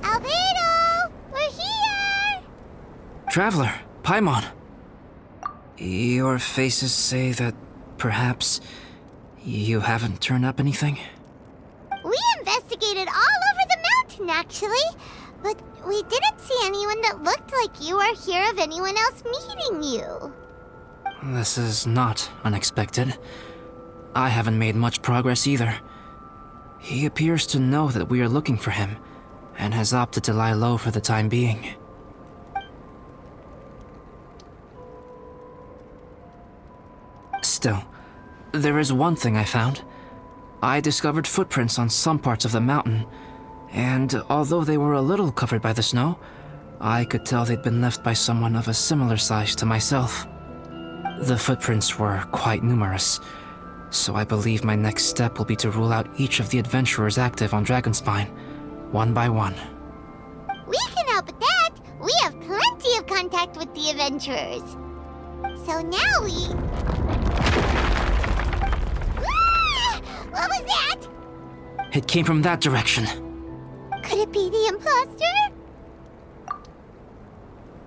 Альбедо! We're here! Traveler, Pаймon. Your faces say that perhaps you haven't turned up anything? We investigated all over the mountain, actually. But we didn't see anyone that looked like you or hear of anyone else meeting you. This is not unexpected. I haven't made much progress either. He appears to know that we are looking for him, and has opted to lie low for the time being. Still, there is one thing I found. I discovered footprints on some parts of the mountain, and although they were a little covered by the snow, I could tell they'd been left by someone of a similar size to myself. The footprints were quite numerous, so I believe my next step will be to rule out each of the adventurers active on Dragonspine, one by one. We can help with that. We have plenty of contact with the adventurers. So now we... Ah! What was that? It came from that direction. Could it be the imposter?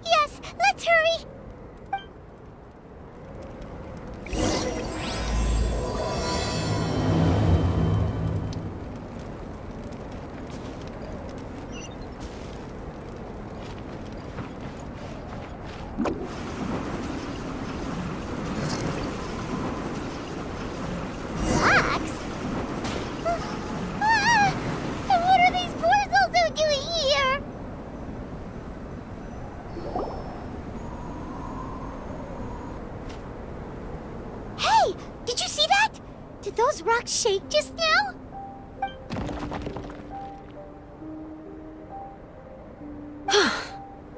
Yes, let's hurry. Blocks? Ah! And what are these portals doing here? Hey! Did you see that? Did those rocks shake just now?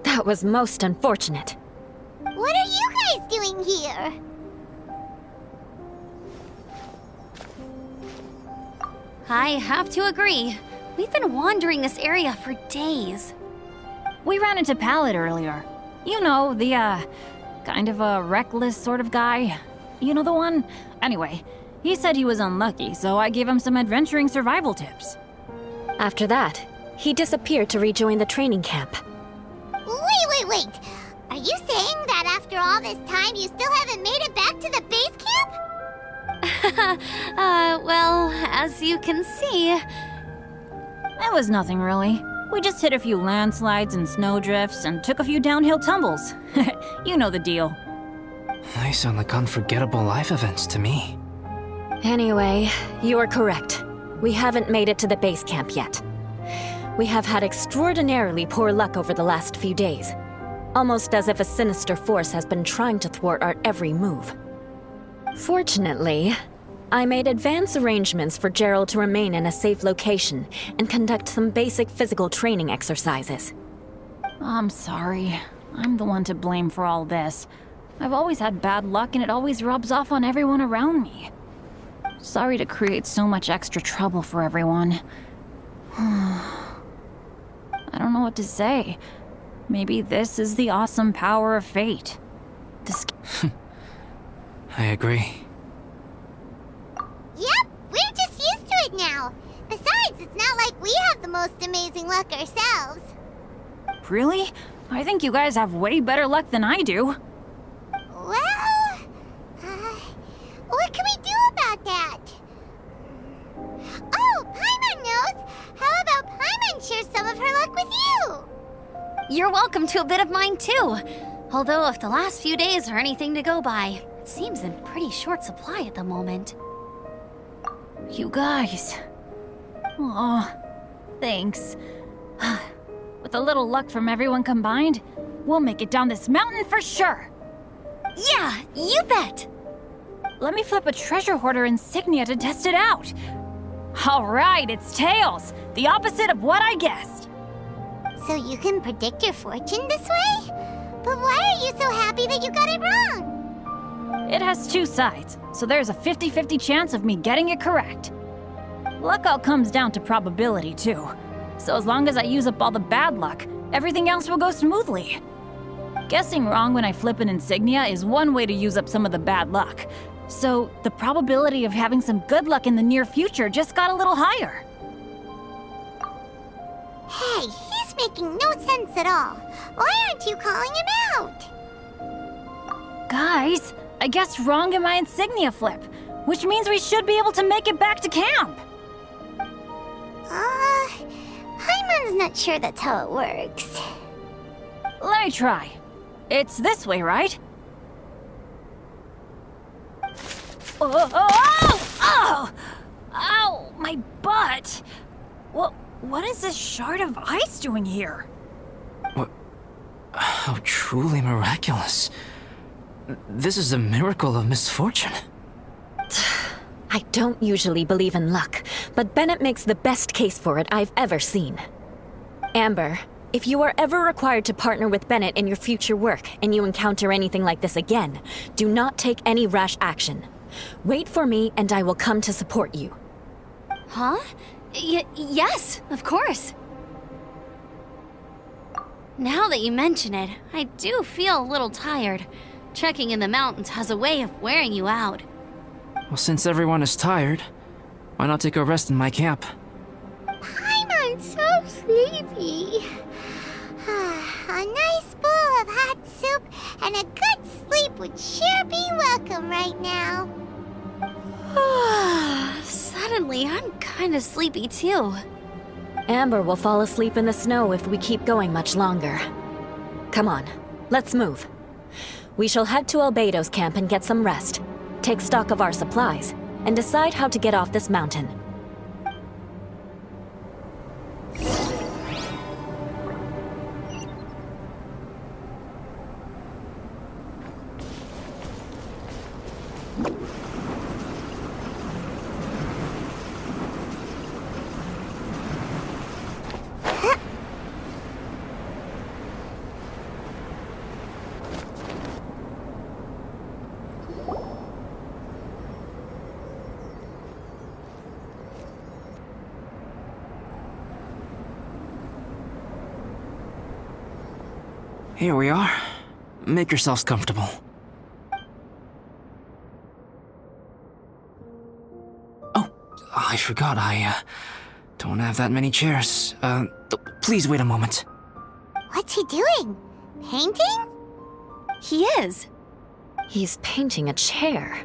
That was most unfortunate. What are you guys doing here? I have to agree. We've been wandering this area for days. We ran into Pallet earlier. You know, the, kind of a reckless sort of guy. You know the one? Anyway, he said he was unlucky, so I gave him some adventuring survival tips. After that, he disappeared to rejoin the training camp. Wait. Are you saying that after all this time you still haven't made it back to the base camp? Well, as you can see... It was nothing really. We just hit a few landslides and snowdrifts and took a few downhill tumbles. You know the deal. They sound like unforgettable life events to me. Anyway, you are correct. We haven't made it to the base camp yet. We have had extraordinarily poor luck over the last few days. Almost as if a sinister force has been trying to thwart our every move. Fortunately, I made advance arrangements for Gerald to remain in a safe location and conduct some basic physical training exercises. I'm sorry. I'm the one to blame for all this. I've always had bad luck and it always rubs off on everyone around me. Sorry to create so much extra trouble for everyone. I don't know what to say. Maybe this is the awesome power of fate. I agree. Yep, we're just used to it now. Besides, it's not like we have the most amazing luck ourselves. Really? I think you guys have way better luck than I do. Well, what can we do about that? Oh, Paimon knows! How about Paimon share some of her luck with you? You're welcome to a bit of mine too. Although if the last few days are anything to go by, it seems in pretty short supply at the moment. You guys. Aw, thanks. With a little luck from everyone combined, we'll make it down this mountain for sure. Yeah, you bet! Let me flip a treasure hoarder insignia to test it out. All right, it's tails. The opposite of what I guessed. So you can predict your fortune this way? But why are you so happy that you got it wrong? It has two sides, so there's a 50-50 chance of me getting it correct. Luck all comes down to probability, too. So as long as I use up all the bad luck, everything else will go smoothly. Guessing wrong when I flip an insignia is one way to use up some of the bad luck. So the probability of having some good luck in the near future just got a little higher. Hey, he's making no sense at all. Why aren't you calling him out? Guys, I guessed wrong in my insignia flip, which means we should be able to make it back to camp. Paimon's not sure that's how it works. Let me try. It's this way, right? Oh! Ow! My butt! What is this shard of ice doing here? What? How truly miraculous. This is a miracle of misfortune. I don't usually believe in luck, but Bennett makes the best case for it I've ever seen. Amber, if you are ever required to partner with Bennett in your future work and you encounter anything like this again, do not take any rash action. Wait for me and I will come to support you. Huh? Yes, of course. Now that you mention it, I do feel a little tired. Trekking in the mountains has a way of wearing you out. Well, since everyone is tired, why not take a rest in my camp? Paimon's so sleepy. A nice bowl of hot soup and a good sleep would sure be welcome right now. Suddenly, I'm kinda sleepy too. Amber will fall asleep in the snow if we keep going much longer. Come on, let's move. We shall head to Альбедо's camp and get some rest, take stock of our supplies, and decide how to get off this mountain. Here we are. Make yourselves comfortable. Oh, I forgot I don't have that many chairs. Please wait a moment. What's he doing? Painting? He is. He's painting a chair.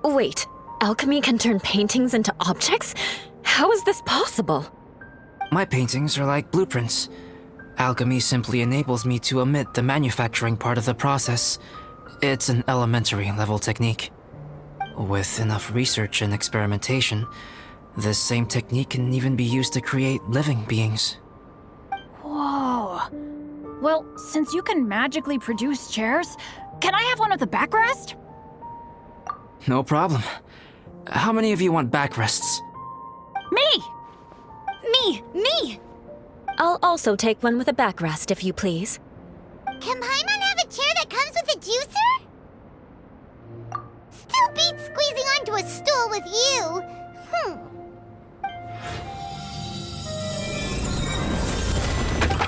Wait, alchemy can turn paintings into objects? How is this possible? My paintings are like blueprints. Alchemy simply enables me to omit the manufacturing part of the process. It's an elementary level technique. With enough research and experimentation, this same technique can even be used to create living beings. Whoa. Well, since you can magically produce chairs, can I have one with a backrest? No problem. How many of you want backrests? Me! Me! I'll also take one with a backrest, if you please. Can Paimon have a chair that comes with a juicer? Still beats squeezing onto a stool with you.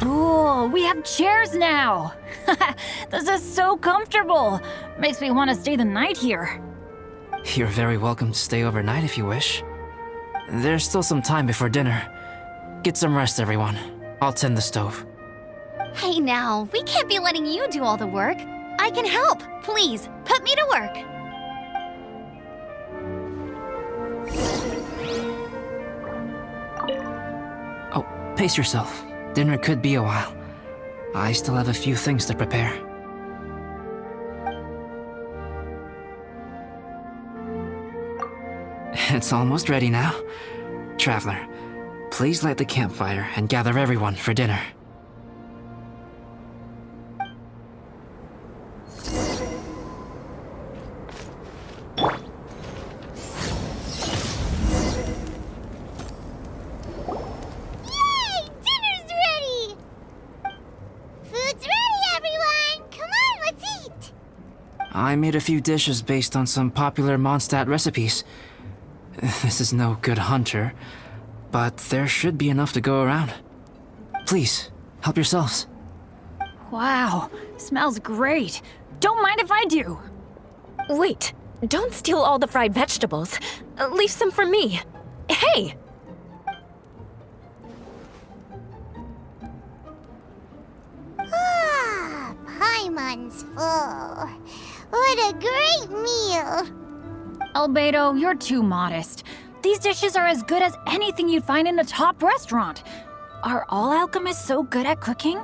Cool, we have chairs now! This is so comfortable! Makes me want to stay the night here. You're very welcome to stay overnight if you wish. There's still some time before dinner. Get some rest, everyone. I'll tend the stove. Hey now, we can't be letting you do all the work. I can help. Please, put me to work. Oh, pace yourself. Dinner could be a while. I still have a few things to prepare. It's almost ready now. Traveler, please light the campfire and gather everyone for dinner. Yay! Dinner's ready! Food's ready, everyone! Come on, let's eat! I made a few dishes based on some popular Mondstadt recipes. This is no good hunter, but there should be enough to go around. Please, help yourselves. Wow, smells great. Don't mind if I do. Wait, don't steal all the fried vegetables. Leave some for me. Hey! Ah, Paimon's full. What a great meal! Альбедо, you're too modest. These dishes are as good as anything you'd find in a top restaurant. Are all alchemists so good at cooking?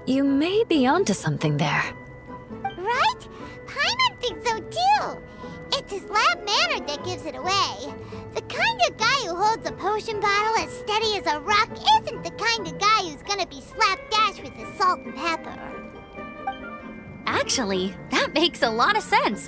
You may be onto something there. Right? Paimon thinks so too. It's his loud manner that gives it away. The kind of guy who holds a potion bottle as steady as a rock isn't the kind of guy who's gonna be slapdash with his salt and pepper. Actually, that makes a lot of sense.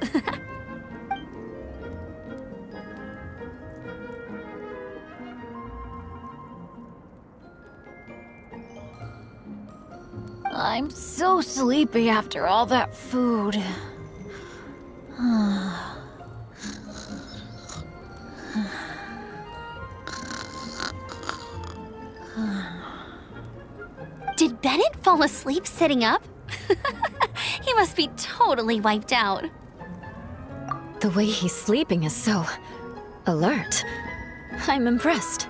I'm so sleepy after all that food. Did Bennett fall asleep sitting up? He must be totally wiped out. The way he's sleeping is so alert. I'm impressed.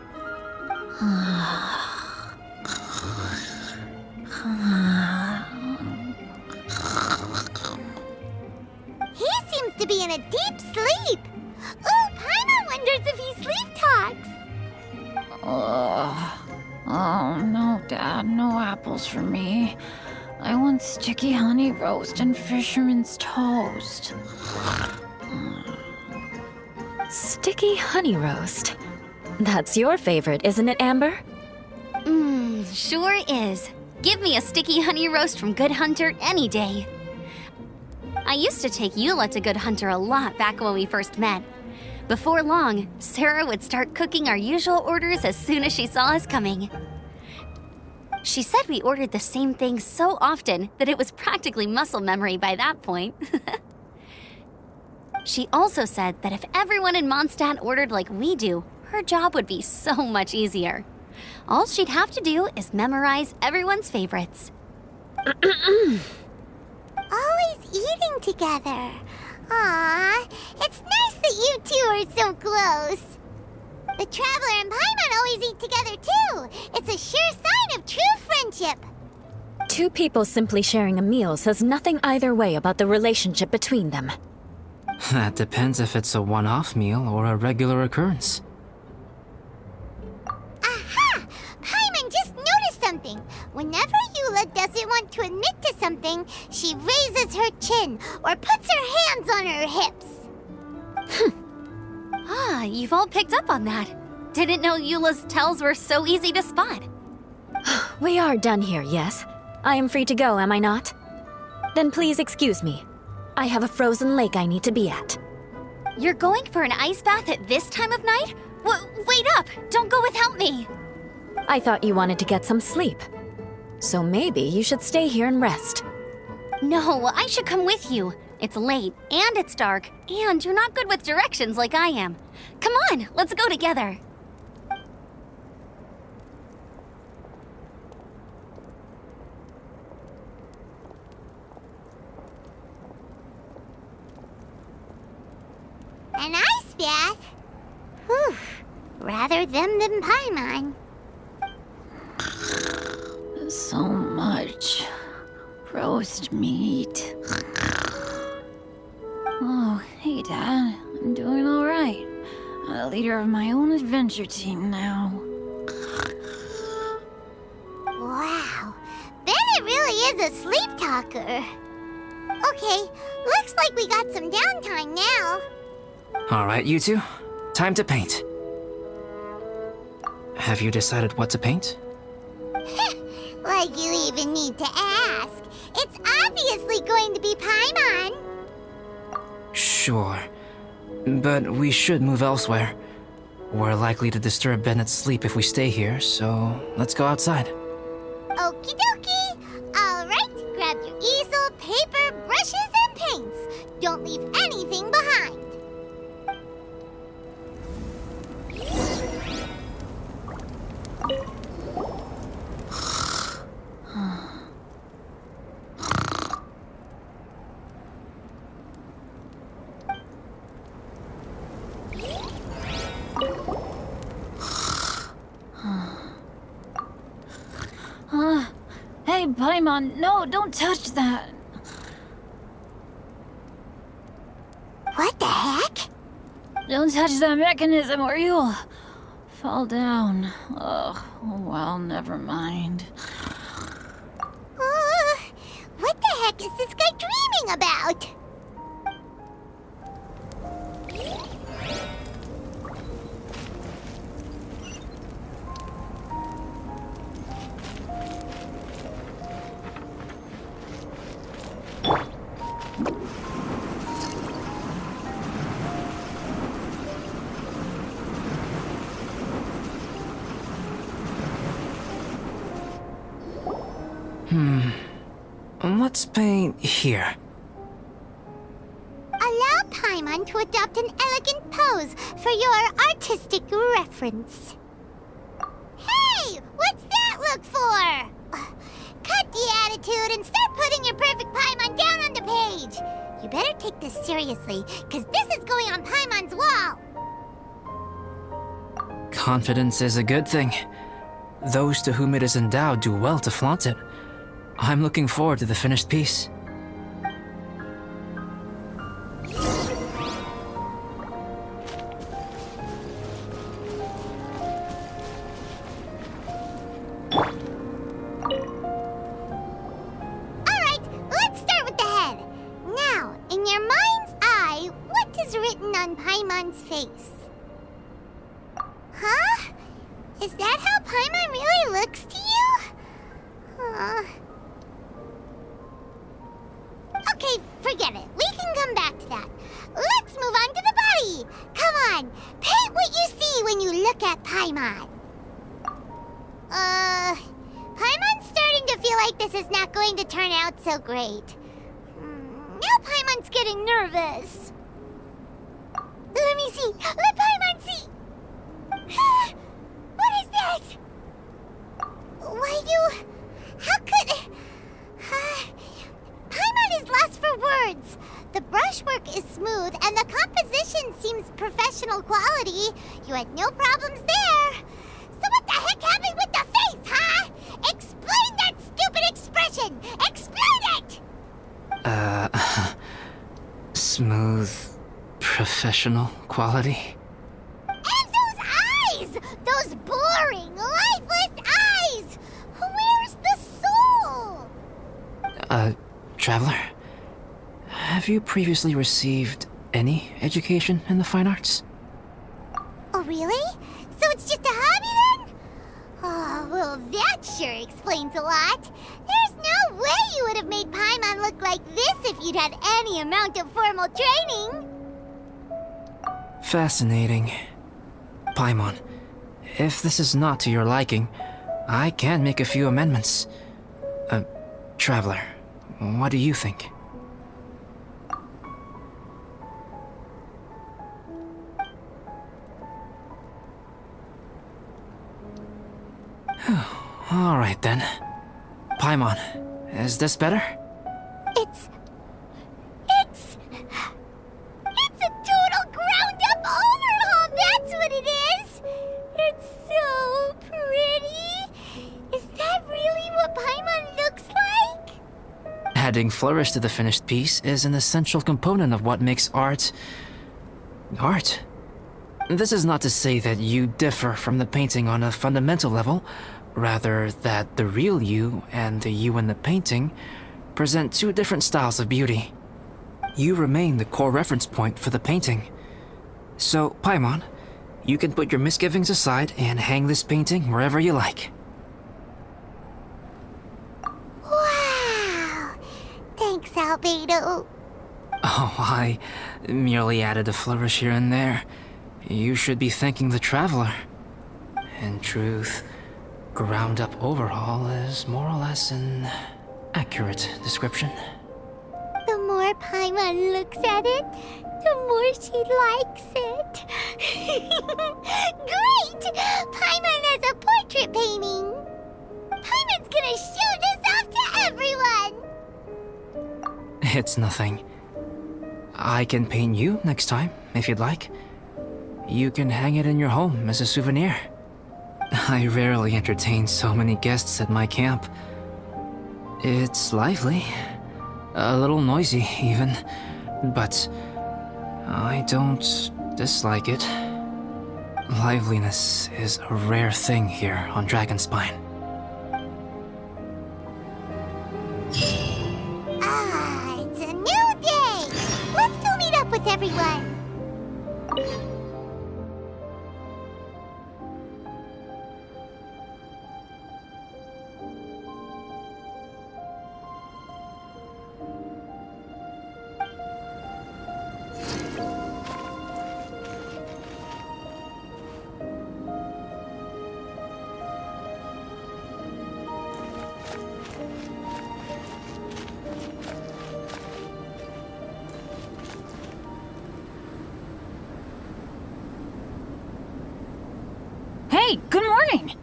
He seems to be in a deep sleep. Ooh, Paimon wonders if he sleep talks. Oh, no, Dad, no apples for me. I want sticky honey roast and fisherman's toast. Sticky honey roast. That's your favorite, isn't it, Amber? Sure is. Give me a sticky honey roast from Good Hunter any day. I used to take Eula to Good Hunter a lot back when we first met. Before long, Sarah would start cooking our usual orders as soon as she saw us coming. She said we ordered the same thing so often that it was practically muscle memory by that point. She also said that if everyone in Mondstadt ordered like we do, her job would be so much easier. All she'd have to do is memorize everyone's favorites. Always eating together. Aww, it's nice that you two are so close. The Traveler and Paimon always eat together too. It's a sure sign of true friendship. Two people simply sharing a meal says nothing either way about the relationship between them. That depends if it's a one-off meal or a regular occurrence. Aha! Paimon just noticed something. Whenever Eula doesn't want to admit to something, she raises her chin or puts her hands on her hips. Ah, you've all picked up on that. Didn't know Eula's tells were so easy to spot. We are done here, yes? I am free to go, am I not? Then please excuse me. I have a frozen lake I need to be at. You're going for an ice bath at this time of night? Wait up! Don't go without me! I thought you wanted to get some sleep. So maybe you should stay here and rest. No, I should come with you. It's late, and it's dark, and you're not good with directions like I am. Come on, let's go together. An ice bath? Whew. Rather them than Paimon. So much roast meat. Oh, hey, Dad. I'm doing all right. I'm the leader of my own adventure team now. Wow. Bennett really is a sleep talker. Okay, looks like we got some downtime now. All right, you two. Time to paint. Have you decided what to paint? Like you even need to ask. It's obviously going to be Paimon. Sure. But we should move elsewhere. We're likely to disturb Bennett's sleep if we stay here, so let's go outside. Okie dokie. All right, grab your easel, paper, brushes, and paints. Don't leave anything behind. Paimon, no, don't touch that. What the heck? Don't touch that mechanism or you'll fall down. Ugh, oh well, never mind. What the heck is this guy dreaming about? Let's paint here. Allow Paimon to adopt an elegant pose for your artistic reference. Hey! What's that look for? Cut the attitude and start putting your perfect Paimon down on the page. You better take this seriously, because this is going on Paimon's wall. Confidence is a good thing. Those to whom it is endowed do well to flaunt it. I'm looking forward to the finished piece. Alright, let's start with the head. Now, in your mind's eye, what is written on Paimon's face? Huh? Is that how Paimon really looks to you? Okay, forget it. We can come back to that. Let's move on to the body. Come on, paint what you see when you look at Paimon. Paimon's starting to feel like this is not going to turn out so great. Now Paimon's getting nervous. Let me see. Let Paimon see. What is this? Why you... How could... Paimon is lost for words. The brushwork is smooth and the composition seems professional quality. You had no problems there. So what the heck happened with the face, huh? Explain that stupid expression! Explain it! Smooth, professional quality. And those eyes! Those boring, lifeless eyes! Where's the soul? Traveler, have you previously received any education in the fine arts? Oh, really? So it's just a hobby then? Oh, well, that sure explains a lot. There's no way you would have made Paimon look like this if you'd had any amount of formal training. Fascinating. Paimon, if this is not to your liking, I can make a few amendments. Traveler, what do you think? All right then. Paimon, is this better? It's a total ground-up overhaul, that's what it is! It's so pretty! Is that really what Paimon looks like? Adding flourish to the finished piece is an essential component of what makes art... art. This is not to say that you differ from the painting on a fundamental level, rather that the real you and the you in the painting present two different styles of beauty. You remain the core reference point for the painting. So, Paimon, you can put your misgivings aside and hang this painting wherever you like. Wow! Thanks, Альбедо. Oh, I merely added a flourish here and there. You should be thanking the traveler. In truth, ground-up overhaul is more or less an accurate description. The more Paimon looks at it, the more she likes it. Great! Paimon has a portrait painting. Paimon's gonna show this off to everyone. It's nothing. I can paint you next time, if you'd like. You can hang it in your home as a souvenir. I rarely entertain so many guests at my camp. It's lively. A little noisy, even. But I don't dislike it. Liveliness is a rare thing here on Dragonspine. Ah, it's a new day! Let's go meet up with everyone! Hey, good morning!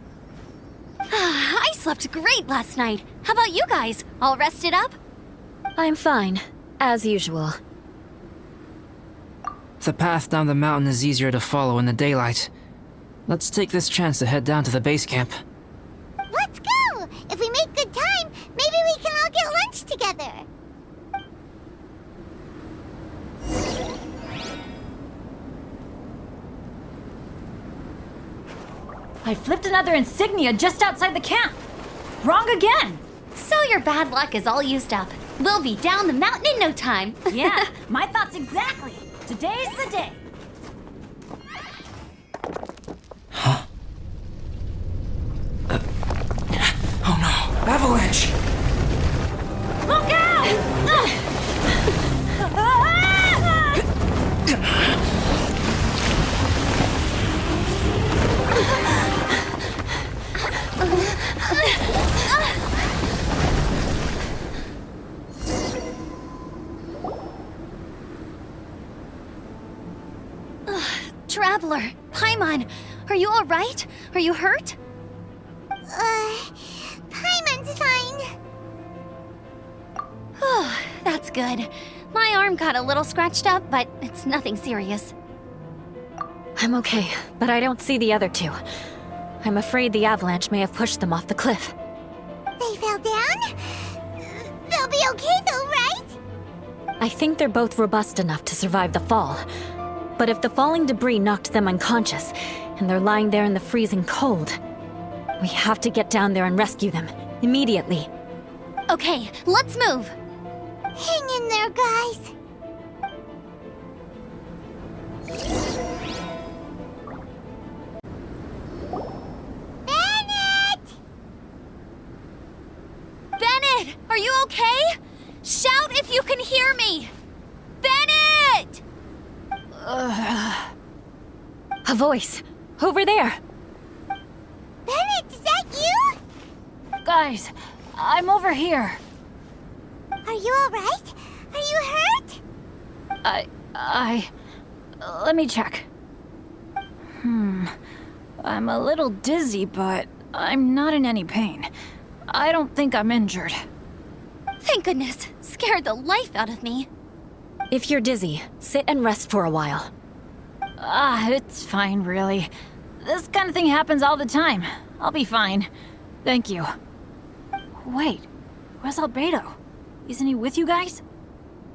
I slept great last night. How about you guys? All rested up? I'm fine, as usual. The path down the mountain is easier to follow in the daylight. Let's take this chance to head down to the base camp. Let's go! If we make good time, maybe we can all get lunch together! I flipped another insignia just outside the camp. Wrong again! So your bad luck is all used up. We'll be down the mountain in no time. Yeah, my thoughts exactly. Today's the day. Oh no! Avalanche! Look out! Traveler, Paimon, are you all right? Are you hurt? Paimon's fine. Oh, that's good. My arm got a little scratched up, but it's nothing serious. I'm okay, but I don't see the other two. I'm afraid the avalanche may have pushed them off the cliff. They fell down? They'll be okay though, right? I think they're both robust enough to survive the fall. But if the falling debris knocked them unconscious, and they're lying there in the freezing cold, we have to get down there and rescue them, immediately. Okay, let's move. Hang in there, guys. Bennett! Bennett, are you okay? Shout if you can hear me! Bennett! A voice! Over there! Bennett, is that you? Guys, I'm over here. Are you alright? Are you hurt? Let me check. I'm a little dizzy, but I'm not in any pain. I don't think I'm injured. Thank goodness. Scared the life out of me. If you're dizzy, sit and rest for a while. It's fine, really. This kind of thing happens all the time. I'll be fine. Thank you. Wait, where's Альбедо? Isn't he with you guys?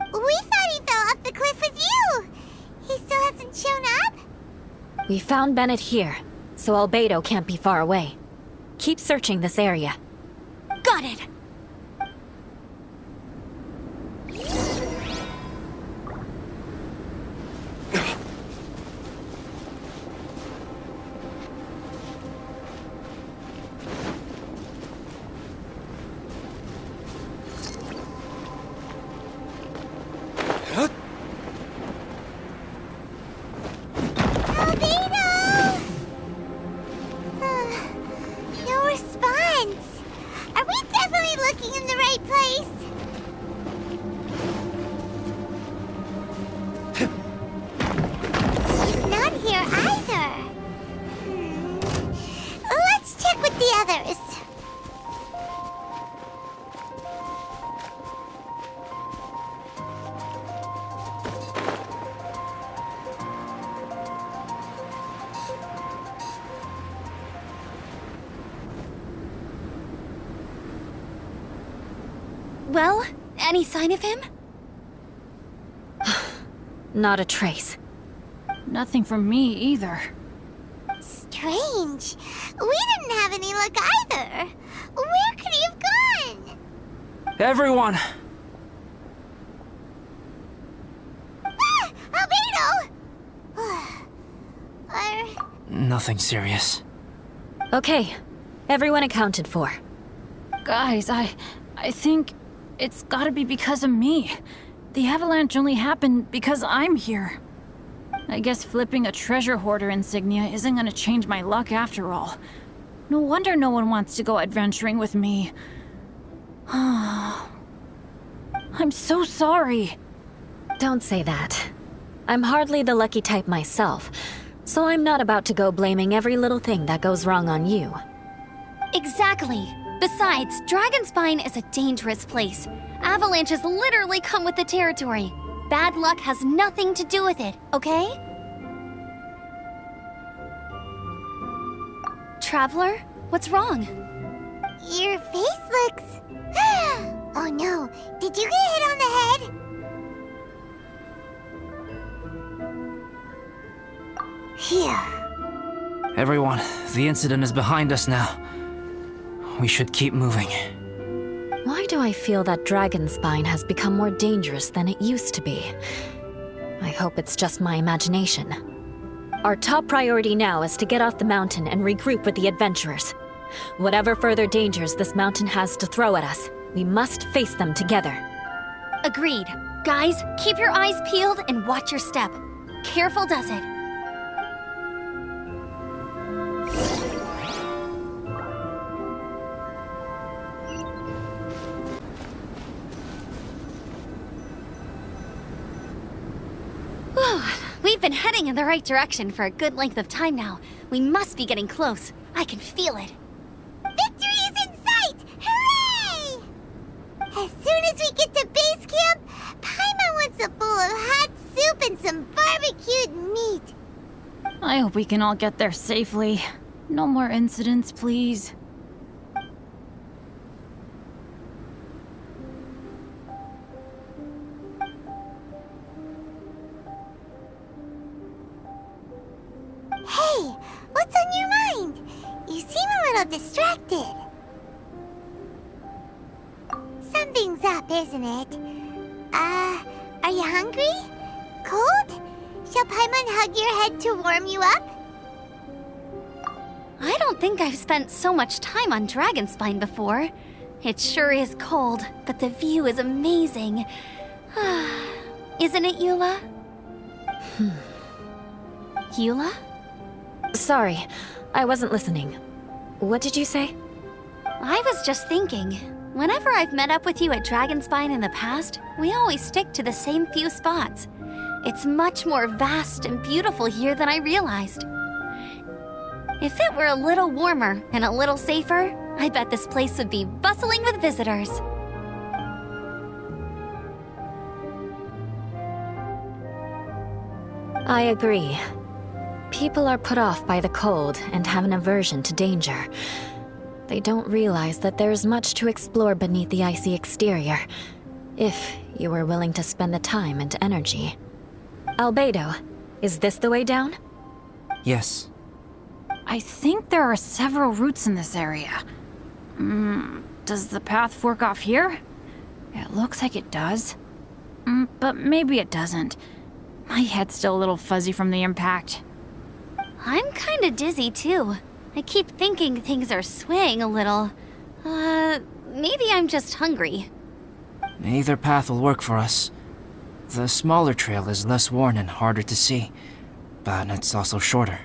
We thought he fell off the cliff with you. He still hasn't shown up? We found Bennett here, so Альбедо can't be far away. Keep searching this area. Got it. No response. Are we definitely Well, any sign of him? Not a trace. Nothing from me either. Strange. We didn't have any luck either. Where could he have gone? Everyone! Альбедо! Nothing serious. Okay, everyone accounted for. Guys, I think it's gotta be because of me. The avalanche only happened because I'm here. I guess flipping a treasure hoarder insignia isn't gonna change my luck after all. No wonder no one wants to go adventuring with me. I'm so sorry. Don't say that. I'm hardly the lucky type myself, so I'm not about to go blaming every little thing that goes wrong on you. Exactly. Besides, Dragonspine is a dangerous place. Avalanches literally come with the territory. Bad luck has nothing to do with it, okay? Traveler, what's wrong? Your face looks... Oh no, did you get hit on the head? Phew. Everyone, the incident is behind us now. We should keep moving. Why do I feel that Dragonspine has become more dangerous than it used to be? I hope it's just my imagination. Our top priority now is to get off the mountain and regroup with the adventurers. Whatever further dangers this mountain has to throw at us, we must face them together. Agreed. Guys, keep your eyes peeled and watch your step. Careful does it. We've been heading in the right direction for a good length of time now. We must be getting close. I can feel it. Victory is in sight! Hooray! As soon as we get to base camp, Pаймон wants a bowl of hot soup and some barbecued meat. I hope we can all get there safely. No more incidents, please. Hey, what's on your mind? You seem a little distracted. Something's up, isn't it? Are you hungry? Cold? Shall Pаймon hug your head to warm you up? I don't think I've spent so much time on Dragonspine before. It sure is cold, but the view is amazing. Isn't it, Eula? Eula? Sorry, I wasn't listening. What did you say? I was just thinking. Whenever I've met up with you at Dragonspine in the past, we always stick to the same few spots. It's much more vast and beautiful here than I realized. If it were a little warmer and a little safer, I bet this place would be bustling with visitors. I agree. People are put off by the cold and have an aversion to danger. They don't realize that there's much to explore beneath the icy exterior, if you were willing to spend the time and energy. Альбедо, is this the way down? Yes. I think there are several routes in this area. Does the path fork off here? It looks like it does. But maybe it doesn't. My head's still a little fuzzy from the impact. I'm kinda dizzy too. I keep thinking things are swaying a little. Maybe I'm just hungry. Either path will work for us. The smaller trail is less worn and harder to see, but it's also shorter.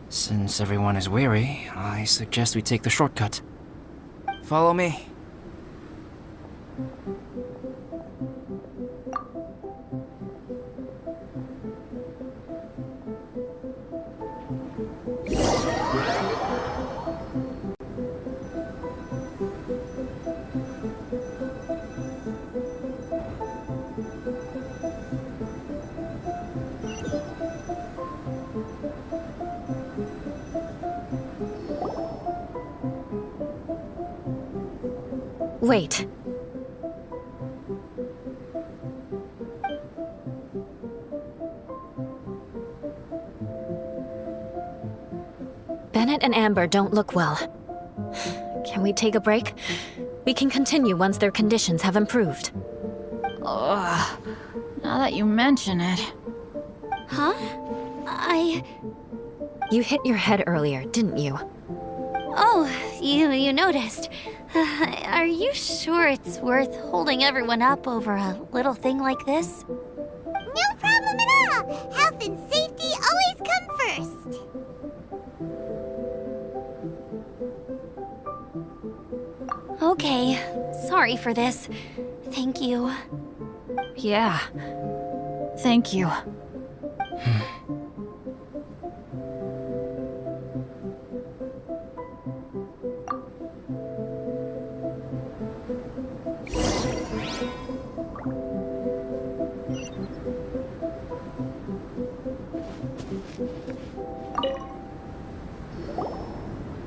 Since everyone is weary, I suggest we take the shortcut. Follow me. Wait. Bennett and Amber don't look well. Can we take a break? We can continue once their conditions have improved. Ugh. Now that you mention it. Huh? You hit your head earlier, didn't you? Oh, you noticed. Are you sure it's worth holding everyone up over a little thing like this? No problem at all. Health and safety always come first. Okay, sorry for this. Thank you. Yeah. Thank you.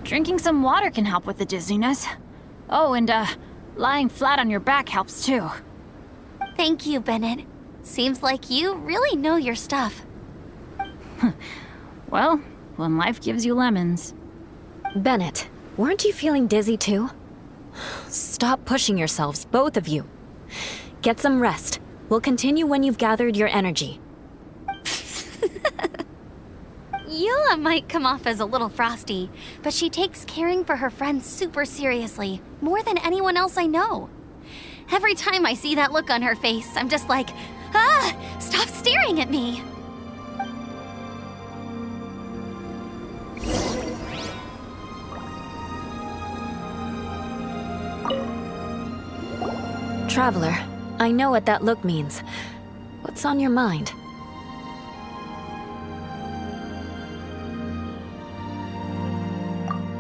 Drinking some water can help with the dizziness. Oh, and lying flat on your back helps too. Thank you, Bennett. Seems like you really know your stuff. Well, when life gives you lemons. Bennett, weren't you feeling dizzy too? Stop pushing yourselves, both of you. Get some rest. We'll continue when you've gathered your energy. Eula might come off as a little frosty, but she takes caring for her friends super seriously, more than anyone else I know. Every time I see that look on her face, I'm just like, stop staring at me! Traveler, I know what that look means. What's on your mind?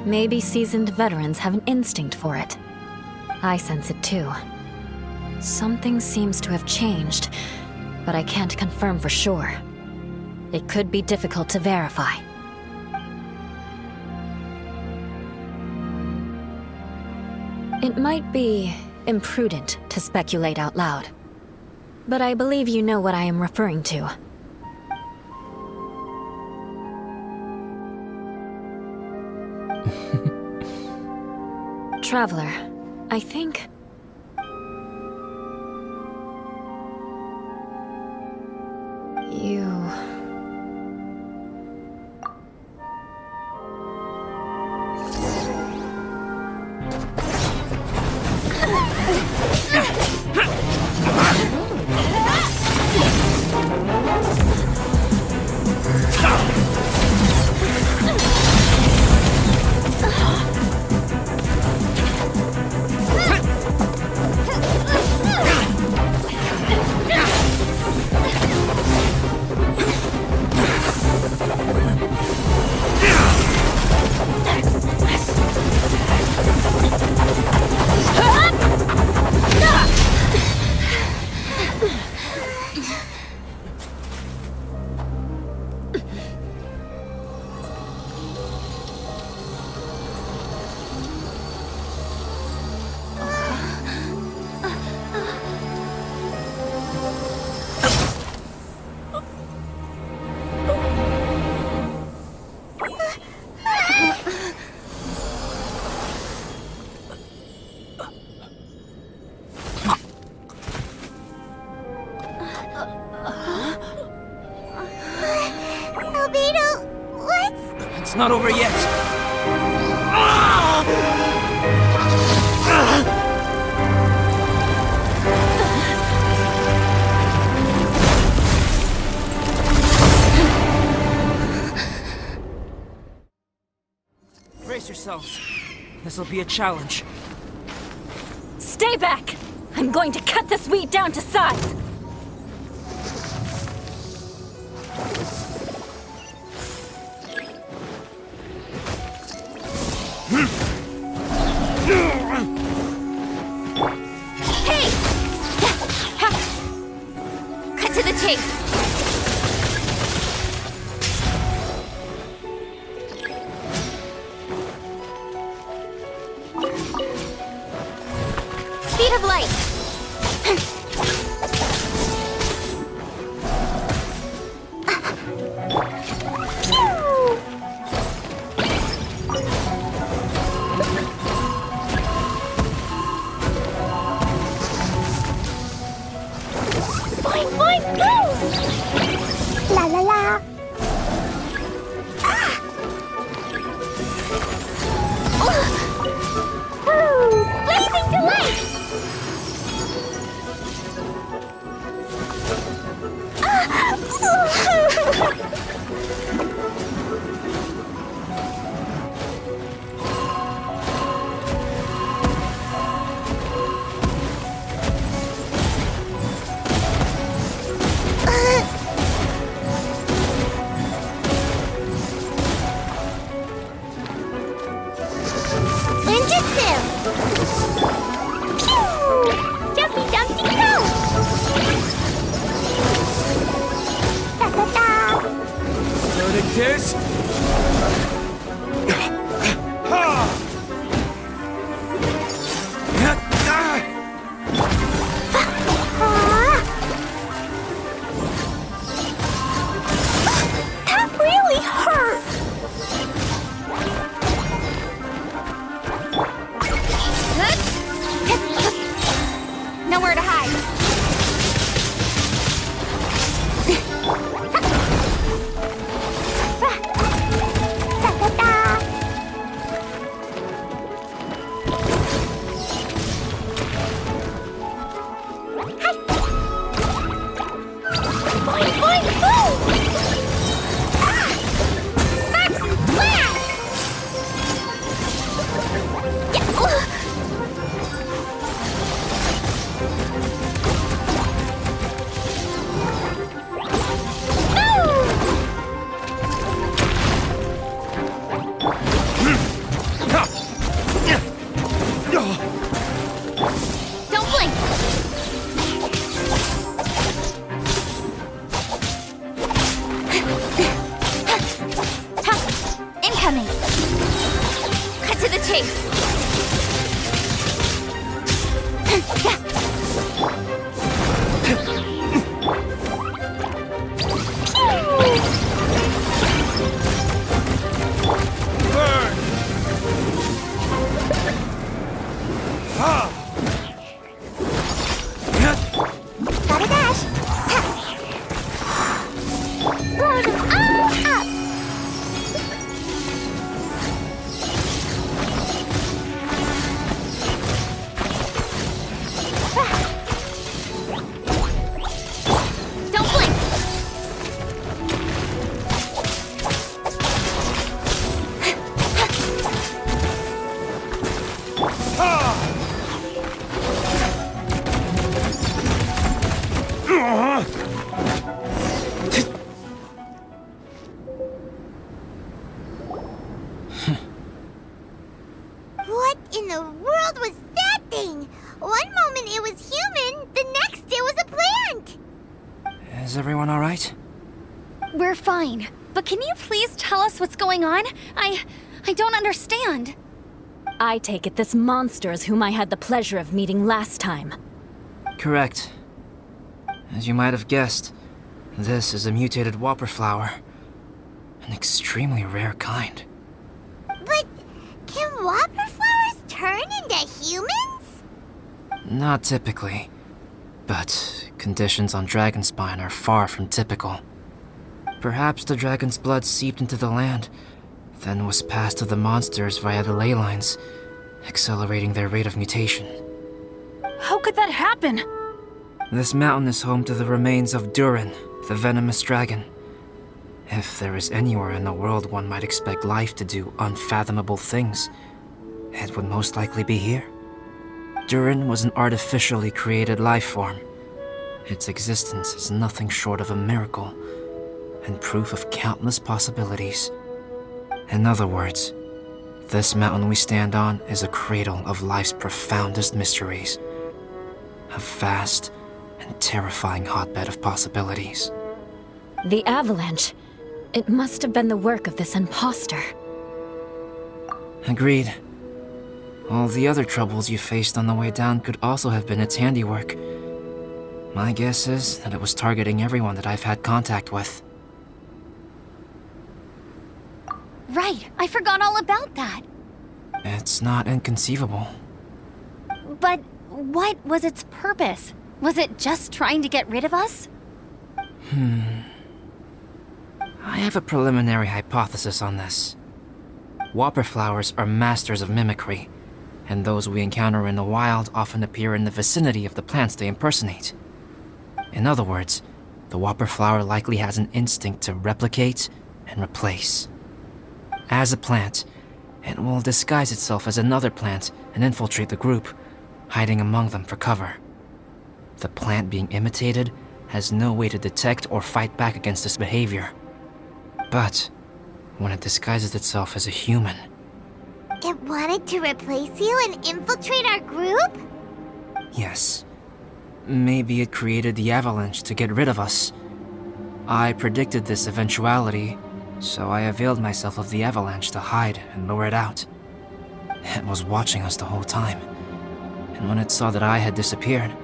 Maybe seasoned veterans have an instinct for it. I sense it too. Something seems to have changed, but I can't confirm for sure. It could be difficult to verify. It might be imprudent to speculate out loud, but I believe you know what I am referring to. Traveler, I think... you... Альбедо, what's... It's not over yet. Brace yourselves. This'll be a challenge. Stay back! I'm going to cut this weed down to size! Hey! Cut to the chase! Speed of light! incoming! Cut to the chase! Gotta dash. Blow them all up. Don't blink! What in the world was that thing? One moment it was human, the next it was a plant. Is everyone alright? We're fine. But can you please tell us what's going on? I don't understand. I take it this monster is whom I had the pleasure of meeting last time. Correct. As you might have guessed, this is a mutated whopper flower. An extremely rare kind. But can whopper flowers turn into humans? Not typically, but conditions on Dragonspine are far from typical. Perhaps the dragon's blood seeped into the land, then was passed to the monsters via the ley lines, accelerating their rate of mutation. How could that happen? This mountain is home to the remains of Durin, the venomous dragon. If there is anywhere in the world one might expect life to do unfathomable things, it would most likely be here. Durin was an artificially created life form. Its existence is nothing short of a miracle, and proof of countless possibilities. In other words, this mountain we stand on is a cradle of life's profoundest mysteries. A vast and terrifying hotbed of possibilities. The avalanche. It must have been the work of this imposter. Agreed. All the other troubles you faced on the way down could also have been its handiwork. My guess is that it was targeting everyone that I've had contact with. Right, I forgot all about that. It's not inconceivable. But what was its purpose? Was it just trying to get rid of us? I have a preliminary hypothesis on this. Whopper flowers are masters of mimicry, and those we encounter in the wild often appear in the vicinity of the plants they impersonate. In other words, the whopper flower likely has an instinct to replicate and replace. As a plant, it will disguise itself as another plant and infiltrate the group, hiding among them for cover. The plant being imitated has no way to detect or fight back against this behavior. But when it disguises itself as a human, It wanted to replace you and infiltrate our group? yes, maybe it created the avalanche to get rid of us. I predicted this eventuality, so I availed myself of the avalanche to hide and lure it out. It was watching us the whole time, and when it saw that I had disappeared,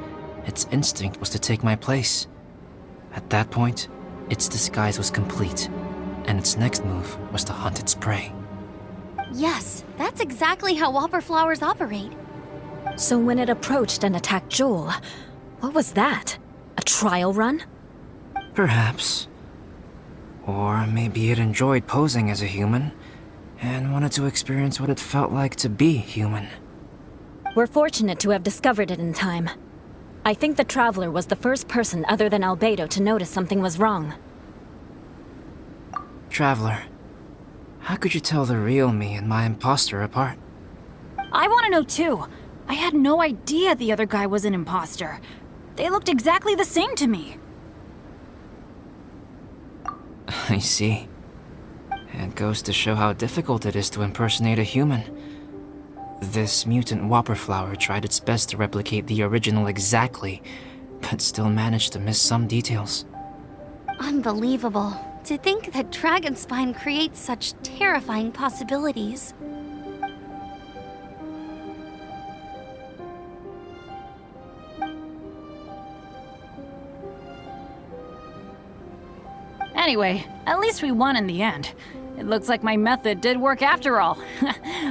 its instinct was to take my place. At that point, its disguise was complete, and its next move was to hunt its prey. Yes, that's exactly how whopper flowers operate. So when it approached and attacked Joel, what was that? A trial run? Perhaps. Or maybe it enjoyed posing as a human, and wanted to experience what it felt like to be human. We're fortunate to have discovered it in time. I think the Traveler was the first person other than Альбедо to notice something was wrong. Traveler, how could you tell the real me and my imposter apart? I want to know too. I had no idea the other guy was an imposter. They looked exactly the same to me. I see. It goes to show how difficult it is to impersonate a human. This mutant whopper flower tried its best to replicate the original exactly, but still managed to miss some details. Unbelievable. To think that Dragonspine creates such terrifying possibilities. Anyway, at least we won in the end. It looks like my method did work after all.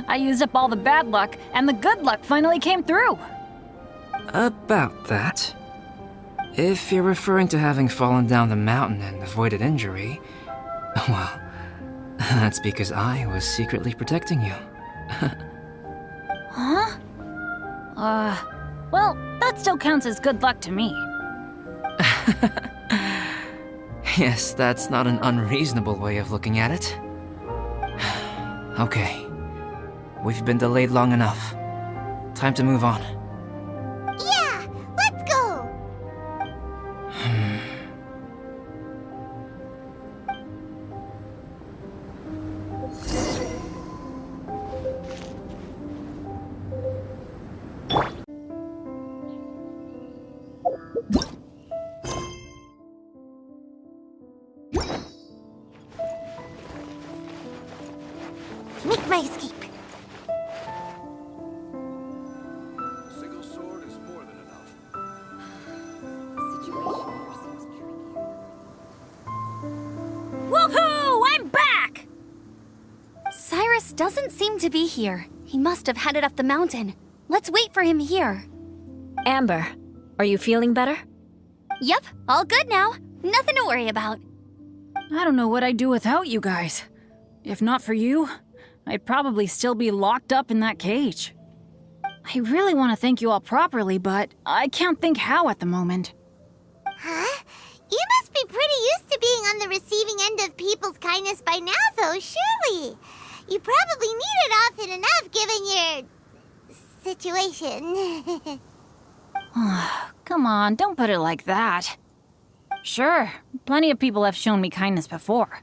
I used up all the bad luck, and the good luck finally came through. About that. If you're referring to having fallen down the mountain and avoided injury, well, that's because I was secretly protecting you. Huh? Well, that still counts as good luck to me. Yes, that's not an unreasonable way of looking at it. Okay. We've been delayed long enough. Time to move on. Yeah, let's go! Make my escape. Single sword is more than enough. Woohoo! I'm back! Cyrus doesn't seem to be here. He must have headed up the mountain. Let's wait for him here. Amber, are you feeling better? Yep, all good now. Nothing to worry about. I don't know what I'd do without you guys. If not for you, I'd probably still be locked up in that cage. I really want to thank you all properly, but I can't think how at the moment. Huh? You must be pretty used to being on the receiving end of people's kindness by now, though, surely. You probably need it often enough, given your situation. Come on, don't put it like that. Sure, plenty of people have shown me kindness before,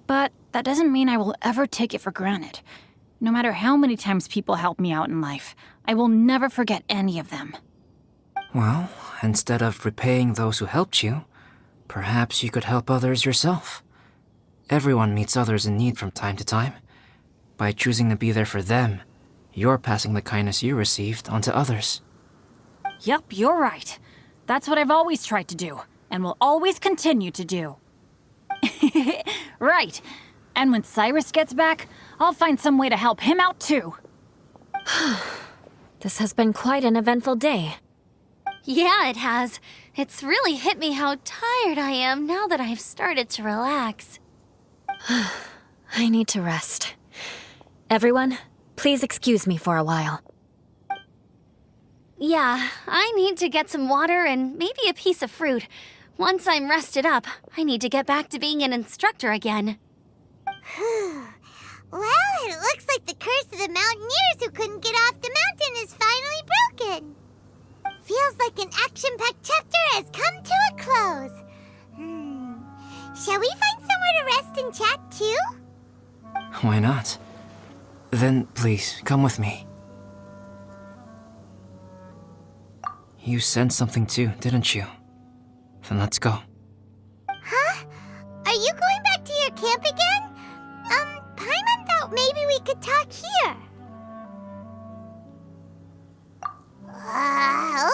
but that doesn't mean I will ever take it for granted. No matter how many times people help me out in life, I will never forget any of them. Well, instead of repaying those who helped you, perhaps you could help others yourself. Everyone meets others in need from time to time. By choosing to be there for them, you're passing the kindness you received on to others. Yep, you're right. That's what I've always tried to do, and will always continue to do. Right. And when Cyrus gets back, I'll find some way to help him out too. This has been quite an eventful day. Yeah, it has. It's really hit me how tired I am now that I've started to relax. I need to rest. Everyone, please excuse me for a while. Yeah, I need to get some water and maybe a piece of fruit. Once I'm rested up, I need to get back to being an instructor again. Well, it looks like the curse of the mountaineers who couldn't get off the mountain is finally broken. Feels like an action-packed chapter has come to a close. Shall we find somewhere to rest and chat too? Why not? Then please, come with me. You sensed something too, didn't you? Then let's go. Huh? Are you going back to your camp again? Paimon thought maybe we could talk here.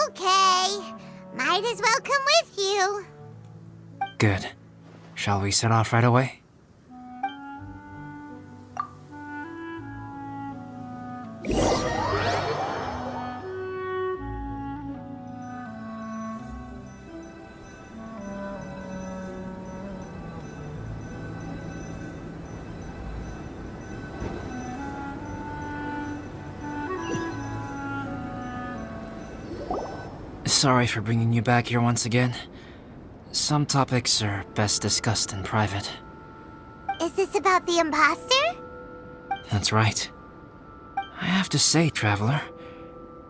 Okay. Might as well come with you. Good. Shall we set off right away? Sorry for bringing you back here once again. Some topics are best discussed in private. Is this about the imposter? That's right. I have to say, Traveler,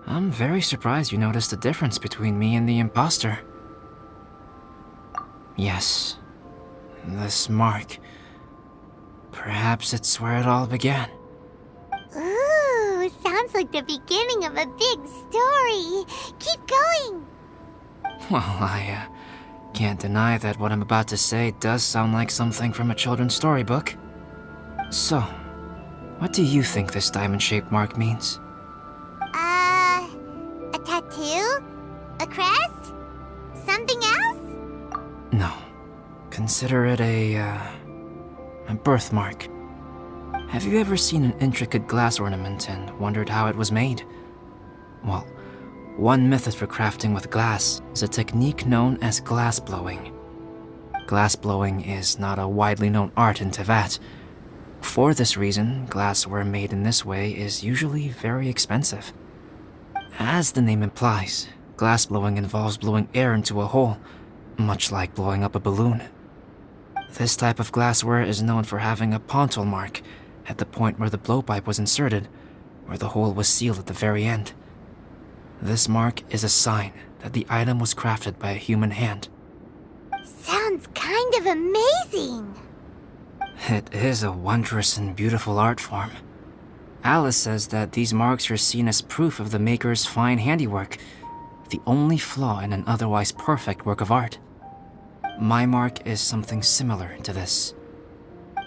I'm very surprised you noticed the difference between me and the imposter. Yes, this mark. Perhaps it's where it all began. Ooh, sounds like the beginning of a big story. Keep going. Well, Can't deny that what I'm about to say does sound like something from a children's storybook. So, what do you think this diamond-shaped mark means? A tattoo? A crest? Something else? No. Consider it a birthmark. Have you ever seen an intricate glass ornament and wondered how it was made? Well, one method for crafting with glass is a technique known as glass blowing. Glass blowing is not a widely known art in Teyvat. For this reason, glassware made in this way is usually very expensive. As the name implies, glass blowing involves blowing air into a hole, much like blowing up a balloon. This type of glassware is known for having a pontal mark at the point where the blowpipe was inserted, where the hole was sealed at the very end. This mark is a sign that the item was crafted by a human hand. Sounds kind of amazing. It is a wondrous and beautiful art form. Alice says that these marks are seen as proof of the maker's fine handiwork, the only flaw in an otherwise perfect work of art. My mark is something similar to this.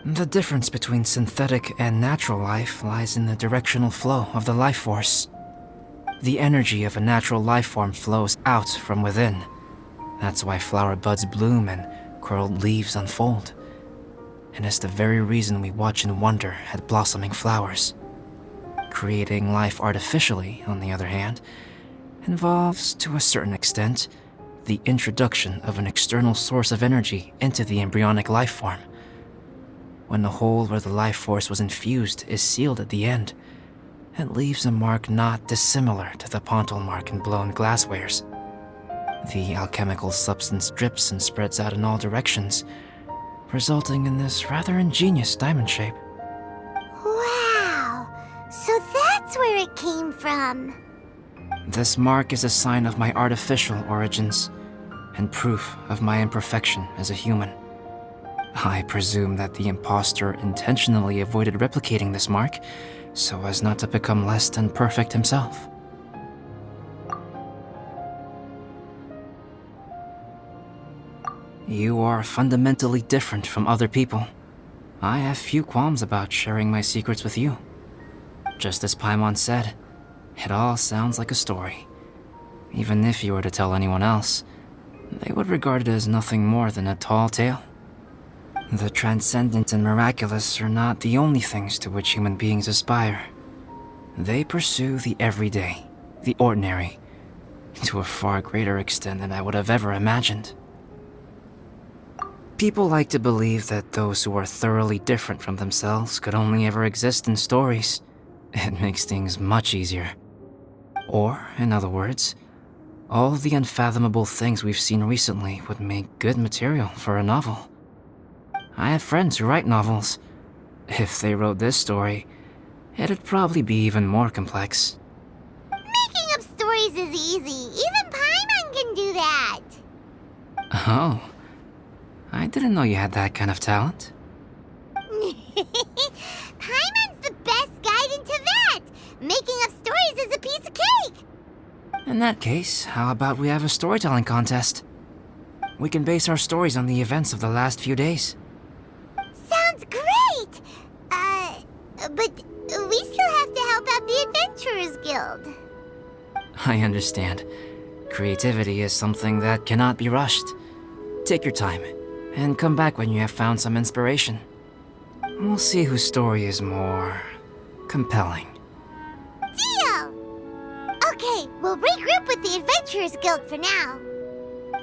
The difference between synthetic and natural life lies in the directional flow of the life force. The energy of a natural life form flows out from within. That's why flower buds bloom and curled leaves unfold. And it's the very reason we watch and wonder at blossoming flowers. Creating life artificially, on the other hand, involves, to a certain extent, the introduction of an external source of energy into the embryonic life form. When the hole where the life force was infused is sealed at the end, it leaves a mark not dissimilar to the pontal mark in blown glasswares. The alchemical substance drips and spreads out in all directions, resulting in this rather ingenious diamond shape. Wow! So that's where it came from. This mark is a sign of my artificial origins, and proof of my imperfection as a human. I presume that the impostor intentionally avoided replicating this mark, so as not to become less than perfect himself. You are fundamentally different from other people. I have few qualms about sharing my secrets with you. Just as Pаймon said, it all sounds like a story. Even if you were to tell anyone else, they would regard it as nothing more than a tall tale. The transcendent and miraculous are not the only things to which human beings aspire. They pursue the everyday, the ordinary, to a far greater extent than I would have ever imagined. People like to believe that those who are thoroughly different from themselves could only ever exist in stories. It makes things much easier. Or, in other words, all the unfathomable things we've seen recently would make good material for a novel. I have friends who write novels. If they wrote this story, it'd probably be even more complex. Making up stories is easy. Even Paimon can do that. Oh, I didn't know you had that kind of talent. Paimon's the best guide in Teyvat. Making up stories is a piece of cake. In that case, how about we have a storytelling contest? We can base our stories on the events of the last few days. Sounds great! But we still have to help out the Adventurers Guild. I understand. Creativity is something that cannot be rushed. Take your time, and come back when you have found some inspiration. We'll see whose story is more compelling. Deal! Okay, we'll regroup with the Adventurers Guild for now.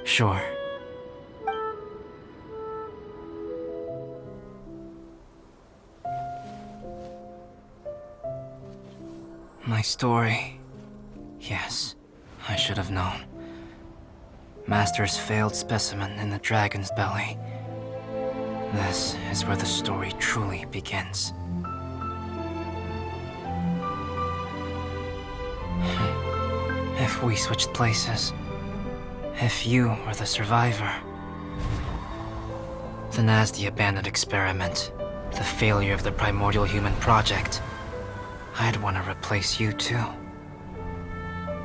Sure. My story. Yes, I should have known. Master's failed specimen in the dragon's belly. This is where the story truly begins. If we switched places, if you were the survivor, then as the abandoned experiment, the failure of the primordial human project, I'd want to replace you too.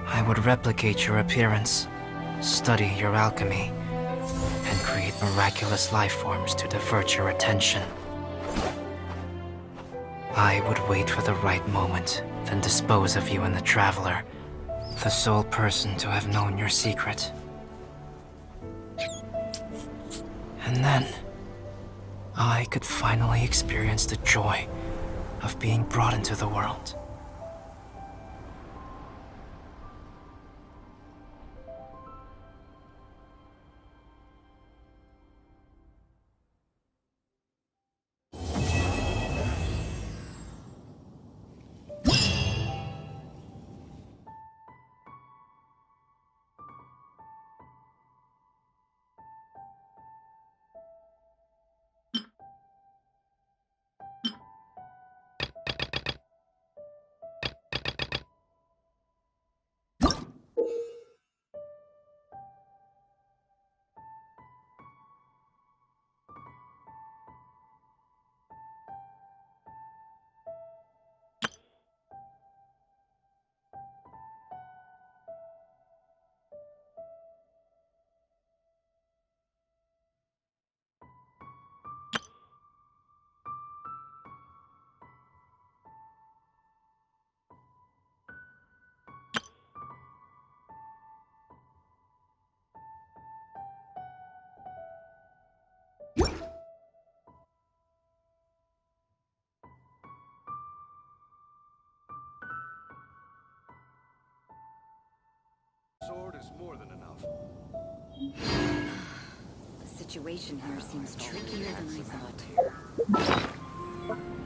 I would replicate your appearance, study your alchemy, and create miraculous life forms to divert your attention. I would wait for the right moment, then dispose of you and the Traveler, the sole person to have known your secret. And then, I could finally experience the joy of being brought into the world. Sword is more than enough. The situation here seems trickier than I thought.